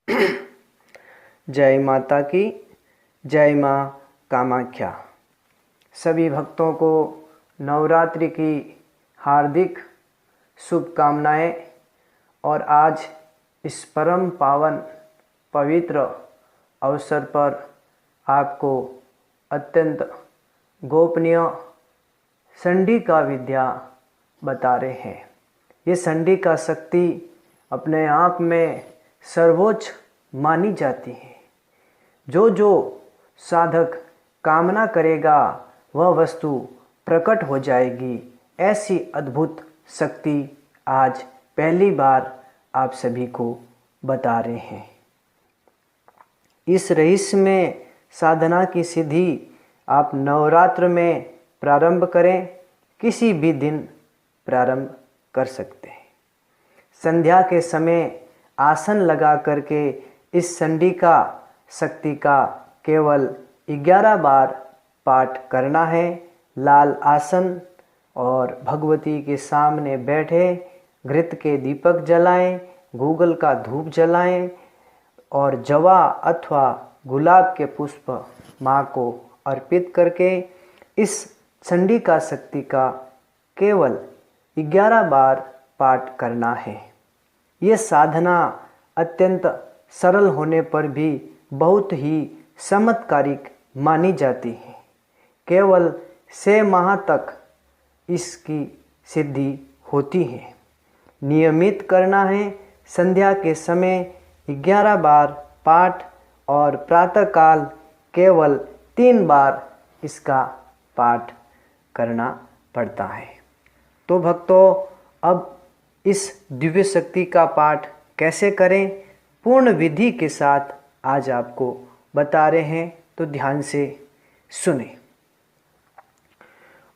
जय माता की, जय माँ कामाख्या। सभी भक्तों को नवरात्रि की हार्दिक शुभकामनाएं। और आज इस परम पावन पवित्र अवसर पर आपको अत्यंत गोपनीय चंडिका विद्या बता रहे हैं। ये चंडिका शक्ति अपने आप में सर्वोच्च मानी जाती है। जो जो साधक कामना करेगा वह वस्तु प्रकट हो जाएगी। ऐसी अद्भुत शक्ति आज पहली बार आप सभी को बता रहे हैं। इस रहस्य में साधना की सिद्धि आप नवरात्र में प्रारंभ करें, किसी भी दिन प्रारंभ कर सकते हैं। संध्या के समय आसन लगा करके इस चंडिका शक्ति का केवल 11 बार पाठ करना है। लाल आसन और भगवती के सामने बैठे, घृत के दीपक जलाएं, गूगल का धूप जलाएं और जवा अथवा गुलाब के पुष्प माँ को अर्पित करके इस चंडिका शक्ति का केवल 11 बार पाठ करना है। ये साधना अत्यंत सरल होने पर भी बहुत ही चमत्कारिक मानी जाती है। केवल 6 माह तक इसकी सिद्धि होती है। नियमित करना है। संध्या के समय 11 बार पाठ और प्रातःकाल केवल 3 बार इसका पाठ करना पड़ता है। तो भक्तों, अब इस दिव्य शक्ति का पाठ कैसे करें, पूर्ण विधि के साथ आज आपको बता रहे हैं, तो ध्यान से सुने।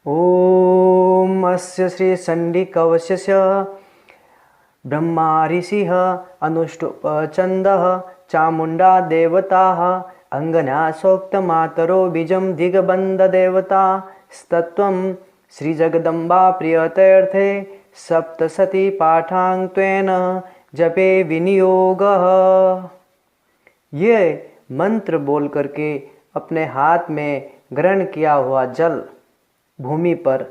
ओम अस्य श्री चंडिकवस्य ब्रह्मा ऋषिः अनुष्टुप्छन्दः चामुण्डा देवताः अंगना सोक्तमातरो बीजं दिग्बन्ध देवता स्तत्वं श्रीजगदम्बा प्रियतीर्थे सप्तशती पाठां त्वेन जपे विनियोगः। ये मंत्र बोल करके अपने हाथ में ग्रहण किया हुआ जल भूमि पर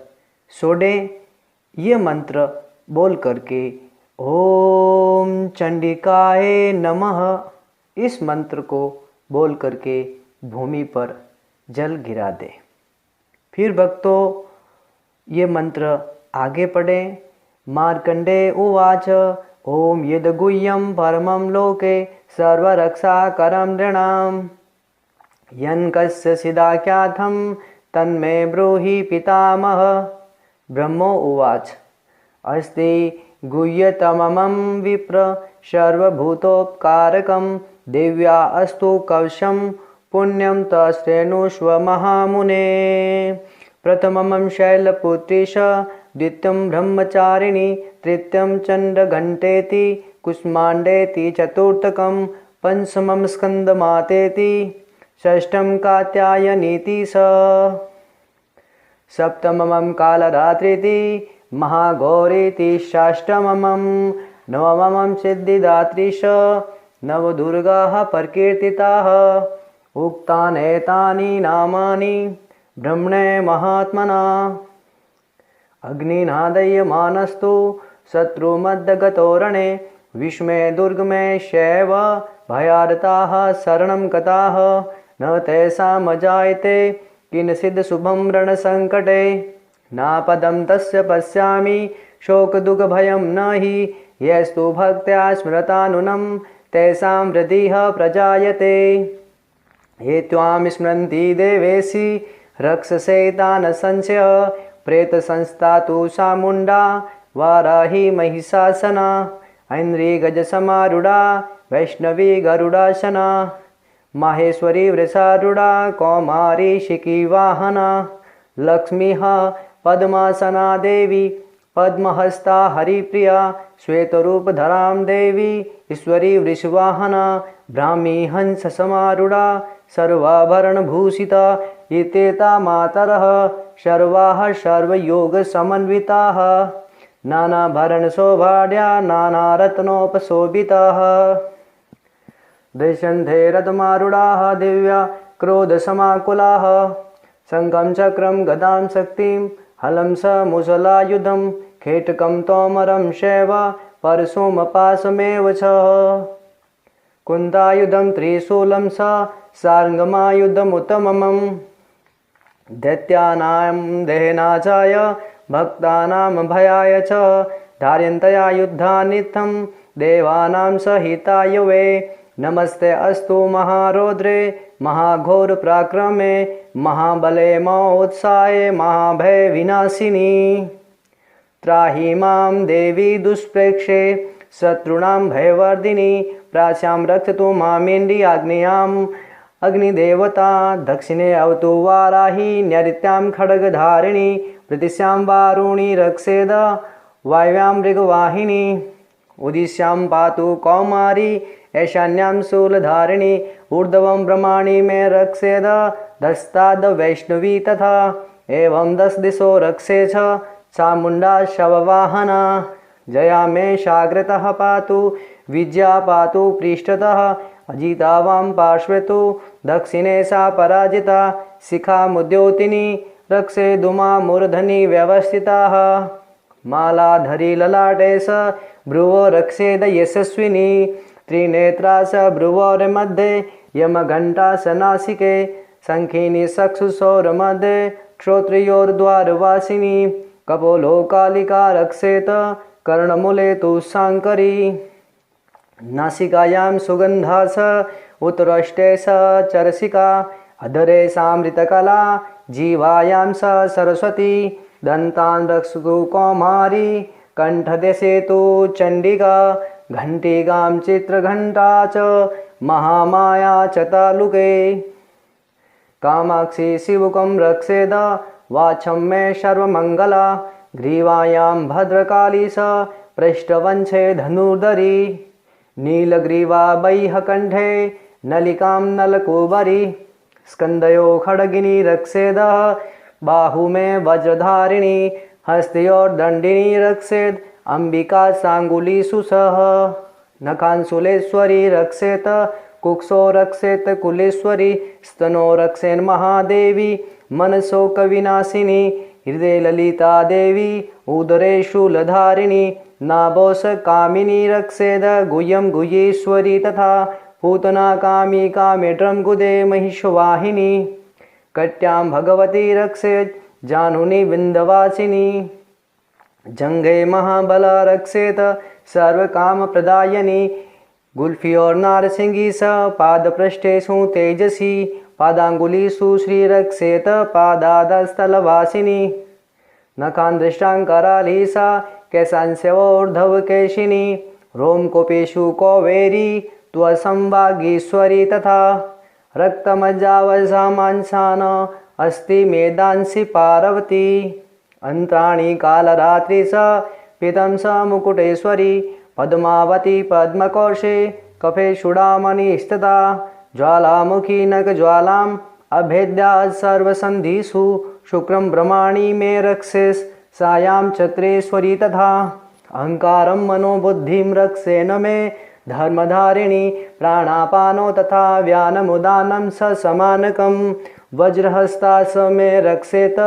छोड़े। ये मंत्र बोल करके ओम चंडिकाय नमः, इस मंत्र को बोल करके भूमि पर जल गिरा दे। फिर भक्तों ये मंत्र आगे पढ़े। मार्कंडे उवाच ओम यद्गुह्यं परमं लोके सर्वरक्षाकरं नृणां यन् कस्य सिदाख्यातं तन्मे ब्रूहि पितामह। ब्रह्मो उवाच अस्ति गुह्यतमं विप्र सर्वभूतोपकारकं देव्या अस्तु कवशं पुण्यं तश्रेणुष्व महामुने। प्रथमं शैलपुत्रीश द्वितीयं ब्रह्मचारिणी तृतीयं चण्डघण्टेति कुष्माण्डेति चतुर्थकं पंचमं स्कन्दमातेति षष्ठं कात्यायनीति सप्तमं कालरात्रिति महागौरीति षष्ठमं नवमं सिद्धिदात्रीश नवदुर्गाः प्रकीर्तिताः। उक्तानेतानि नामानि ब्रह्मणे महात्मना अग्निनादयमानस्तु शत्रुमद्दगतोरणे विस्मे दुर्गमे शैव भयार्ताः शरणं गताः न तेषामजायते किंचित् शुभं रणसङ्कटे नापदं तस्य पश्यामि शोकदुःखभयं न हि यस्तु भक्त्या स्मृतानुनं तेषां हृदिः प्रजायते। ये त्वां स्मरन्ति देवेशि रक्षसे तान् संशय प्रेतसंस्था तु चामुण्डा वाराही महिषासना ऐन्द्रियगजसमारूढा वैष्णवी गरुडासना माहेश्वरी वृषारूढा कौमारी शिखिवाहना लक्ष्मीः पद्मासना देवी पद्महस्ता हरिप्रिया श्वेतरूपधरां देवी ईश्वरी वृषवाहना ब्राह्मी हंस समारूढ़ा सर्वाभरणभूषिता एतेता मातरः सर्वाः सर्वयोग समन्विताः नानाभरणशोभाढ्या नानारत्नोपशोभिताः। दृश्यन्ते रथमारूढाः दिव्या क्रोधसमाकुलाः शङ्खं चक्रं गदां शक्तिं हलं स मुसलायुधं खेटकं तोमरं शैव परशुमपाशमेव च कुन्दायुधं त्रिशूलं स सार्ङ्गमायुधमुत्तमम् दैत्यानां देहनाचाय भक्तानां भयाय च धार्यन्तया युद्धानित्थं देवानां सहिताय वै नमस्ते अस्तु महारौद्रे महाघोर पराक्रमे महाबले महोत्साहे महाभय विनाशिनी त्राहि मां देवी दुष्प्रेक्षे शत्रूणां भयवर्धिनी प्राच्यां रक्षतु मामेन्द्रियाग्नेयाम् अग्निदेवता दक्षिणे अवतु वाराही नैऋत्यां खड्गधारिणी प्रदिश्यां वारुणी रक्षेद वायव्यां मृगवाहिनी उदिश्यां पातु कौमारी ऐशान्यां शूलधारिणी ऊर्ध्वं ब्रह्माणि मे रक्षेद दस्ताद वैष्णवी तथा एवं 10 दिशो रक्षे च चामुण्डा शववाहना जया मे शाग्रतः पातु विद्या पातु पृष्ठतः अजिता वां पार्श्वे तु दक्षिणे सा पराजिता शिखा मुद्योतिनी रक्षेदुमा मूर्धनि व्यवस्थिताः मालाधरी ललाटे स भ्रुवो रक्षेद यशस्विनी त्रिनेत्रा स भ्रुवोर्मध्ये यमघण्टा स नासिके शङ्खिनी चक्षुषोर्मध्ये श्रोत्रियोर्द्वारवासिनी कपोलो कालिका रक्षेत कर्णमूले तु शाङ्करी नासिकायां सुगन्धा स उत्तरष्टे स चरसिका अधरे सामृतकला जीवायां स सरस्वती दन्तान् रक्षतु कौमारी कंठदेशे तु चण्डिका घण्टिकां चित्रघण्टा च महामाया च तालुके कामाक्षी शिवकं रक्षेद वाचं मे सर्वमङ्गला ग्रीवायां भद्रकाली स पृष्ठवंशे धनुर्धरी नीलग्रीवा वैहकण्ठे नलिकां नलकूबरी स्कन्दयो खड्गिनी रक्षेद बाहु मे वज्रधारिणी हस्तयोर्दण्डिनी रक्षेद अंबिका सांगुलीषु सह नखांशूलेश्वरी रक्षेत कुक्षो रक्षेत कुलेश्वरी स्तनो रक्षेन् महादेवी मनशोकविनाशिनी हृदय ललिता देवी उदरे शूलधारिणी नाभोस कामिनी रक्षेद गुह्यं गुह्येश्वरी तथा पूतना कामी कामेट्रं गुदे महिषवाहिनी कट्यां भगवती रक्षेत जानुनी विन्ध्यवासिनी जंघे महाबला रक्षेत सर्वकामप्रदायिनी गुल्फी और नारसिंगी स पादपृष्ठेषु तेजसी पादांगुलीषु श्रीरक्षेत पादादस्थलवासिनी नखान् दृष्टाङ्कराली सा केशांस्योर्ध्वकेशिनी रोमकूपेषु कौवेरी त्वसंवागीश्वरी तथा रक्तमज्जावसा मांसान अस्ति मेदांसि पार्वती अंत्राणि कालरात्रि स पीतं स मुकुटेश्वरी पद्मावती पद्मकोशे कफे चूड़ामणि स्थिता ज्वालामुखी नखज्वालाम् अभेद्या सर्वसन्धिषु शुक्रं ब्रह्माणि मे रक्षेस् सायां चक्रेश्वरी तथा अहंकारं मनोबुद्धिं रक्षेन मे धर्मधारिणी प्राणापानो तथा व्यानमुदानं स समानकं वज्रहस्ता स मे रक्षेत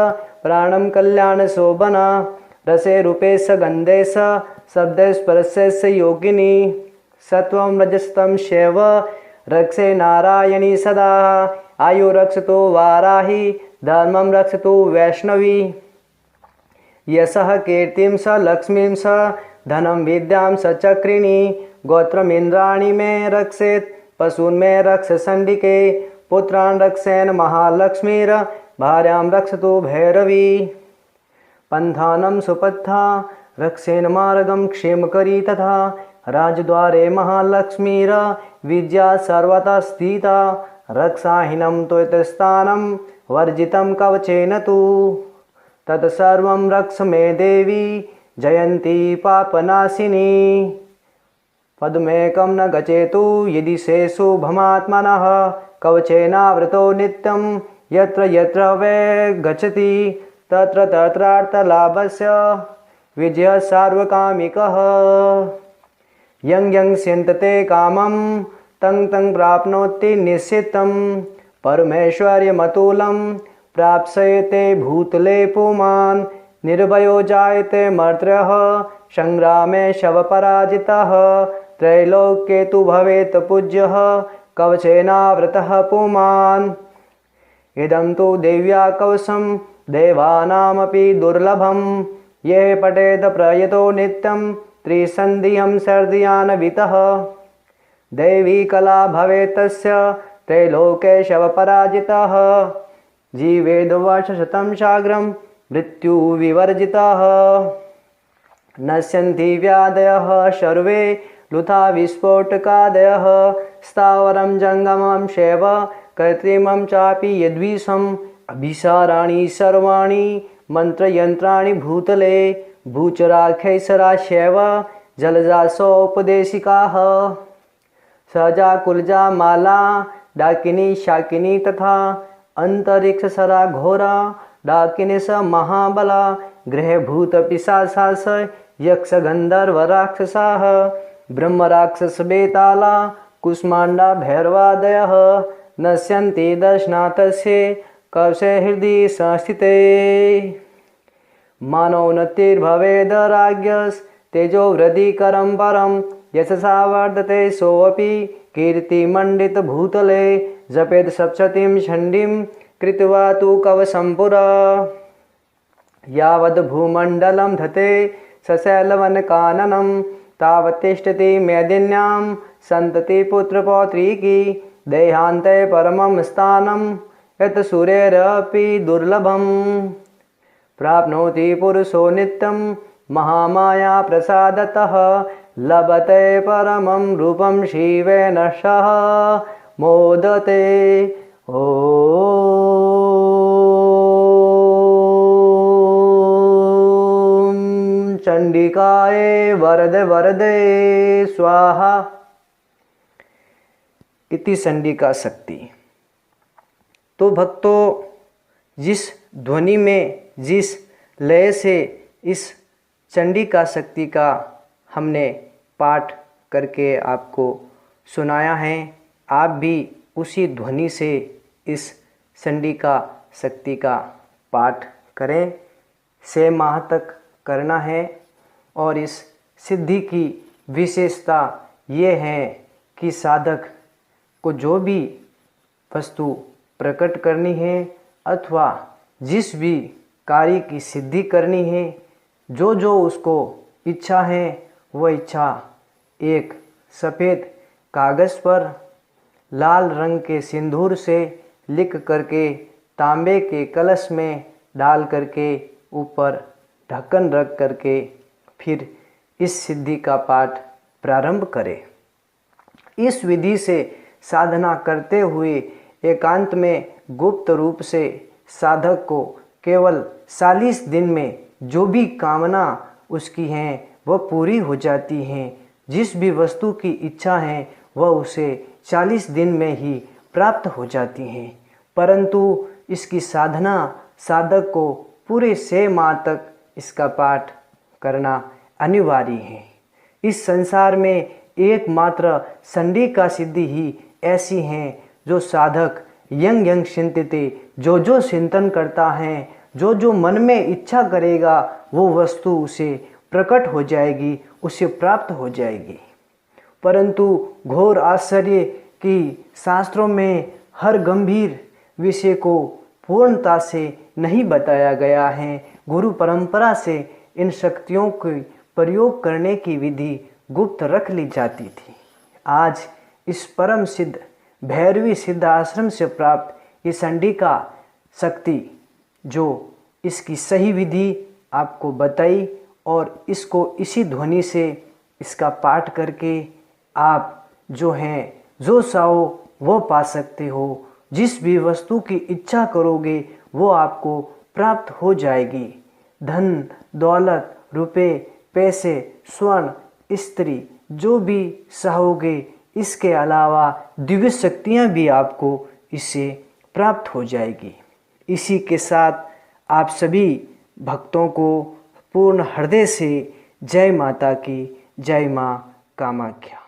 प्राणं कल्याणशोभना रसे रूपे स गन्धे स शब्दे स्पर्शे स योगिनी सत्वं रजस्तं शैव रक्षे नारायणी सदा आयु रक्षतु वाराही धर्मं रक्षतु वैष्णवी यशः कीर्तिं स लक्ष्मीं स धनं विद्यां स चक्रिणी गोत्रमिन्द्राणि मे रक्षेत् पशून् मे रक्ष सण्डिके पुत्रान् रक्षेन् महालक्ष्मीर भार्यां रक्षतु भैरवी पन्थानं सुपथा रक्षेन् मार्गं क्षेमकरी तथा राजद्वारे महालक्ष्मीर विद्या सर्वतः स्थिता रक्षाहीनं त्वत्स्थानं वर्जितं कवचेन तु तत्सर्वं रक्ष मे देवी जयन्ती पापनाशिनी पद्मेकं न गचेतु यदि शेषु भमात्मनः कवचेनावृतो नित्यं यत्र यत्र वै गच्छति तत्र तत्रार्थलाभस्य विजयः सार्वकामिकः यं यं स्यन्तते कामं तं तं प्राप्नोति निश्चितं परमेश्वर्यमतुलं प्राप्स्यते भूतले पुमान् निर्भयो जायते मर्त्यः संग्रामे शवपराजितः त्रैलोक्ये तु भवेत् पूज्यः कवचेनावृतः पुमान् इदं तु देव्या कवचं देवानामपि दुर्लभं ये पठेत प्रयतो नित्यं त्रिसन्धिं सर्दियानवितः दैवी कला भवेत् तस्य त्रैलोके शवपराजितः जीवेद्वर्षशतं साग्रं मृत्युविवर्जितः नश्यन्ति व्याधयः सर्वे लुथा विस्फोटकादयः स्थावरं जङ्गमं शैव कृत्रिमं चापि यद्विषम् अभिसाराणि सर्वाणि मन्त्रयन्त्राणि भूतले भूचराख्यैसराश्यैव जलजासोपदेशिकाः सहजा कुलजा माला डाकिनी शाकिनी तथा अंतरिक्षसरा घोरा डाकिनी स महाबला ग्रहभूत पिशाचास यक्ष गंधर्व राक्षसाः ब्रह्मराक्षस बेताला कुष्मांडा भैरवादयः नश्यन्ति दर्शनातस्य कवचे हृदि संस्थिते मानोन्नतिर्भवेद राज्ञस्तेजो वृद्धिकरं परं यशसा वर्धते सोऽपि कीर्तिमण्डितभूतले जपेत् सप्ततिं चण्डीं कृत्वा तु कवचं पुरा यावद् भूमण्डलं धते सशैलवनकाननं तावत् तिष्ठति मेदिन्यां सन्तति पुत्रपौत्रीकी देहान्ते परमं स्थानं यत् सूर्यैरपि दुर्लभं प्राप्नोति पुरुषो नित्यं महामाया प्रसादतः लभते परमं रूपं शिवेन सह मोदते ॐ चंडिकाये वरदे वरदे स्वाहा इति चंडिका शक्ति। तो भक्तों, जिस ध्वनि में जिस लय से इस चंडिका शक्ति का हमने पाठ करके आपको सुनाया है, आप भी उसी ध्वनि से इस चंडिका शक्ति का पाठ करें। 6 माह तक करना है और इस सिद्धि की विशेषता ये है कि साधक को जो भी वस्तु प्रकट करनी है अथवा जिस भी कार्य की सिद्धि करनी है, जो जो उसको इच्छा है वह इच्छा एक सफ़ेद कागज़ पर लाल रंग के सिंदूर से लिख करके तांबे के कलश में डाल करके ऊपर ढक्कन रख करके फिर इस सिद्धि का पाठ प्रारंभ करें। इस विधि से साधना करते हुए एकांत में गुप्त रूप से साधक को केवल 40 दिन में जो भी कामना उसकी हैं वह पूरी हो जाती हैं। जिस भी वस्तु की इच्छा है वह उसे 40 दिन में ही प्राप्त हो जाती हैं। परंतु इसकी साधना साधक को पूरे 6 माह तक इसका पाठ करना अनिवार्य है। इस संसार में एकमात्र चंडिका सिद्धि ही ऐसी हैं जो साधक यंग यंग चिंतिते जो जो चिंतन करता है, जो जो मन में इच्छा करेगा वो वस्तु उसे प्रकट हो जाएगी, उसे प्राप्त हो जाएगी। परंतु घोर आश्चर्य कि शास्त्रों में हर गंभीर विषय को पूर्णता से नहीं बताया गया है। गुरु परंपरा से इन शक्तियों के प्रयोग करने की विधि गुप्त रख ली जाती थी। आज इस परम सिद्ध भैरवी सिद्ध आश्रम से प्राप्त ये चंडिका शक्ति जो इसकी सही विधि आपको बताई और इसको इसी ध्वनि से इसका पाठ करके आप जो हैं जो चाहो वो पा सकते हो। जिस भी वस्तु की इच्छा करोगे वो आपको प्राप्त हो जाएगी। धन दौलत रुपए पैसे स्वर्ण स्त्री जो भी चाहोगे, इसके अलावा दिव्य शक्तियाँ भी आपको इससे प्राप्त हो जाएगी। इसी के साथ आप सभी भक्तों को पूर्ण हृदय से जय माता की, जय माँ कामाख्या।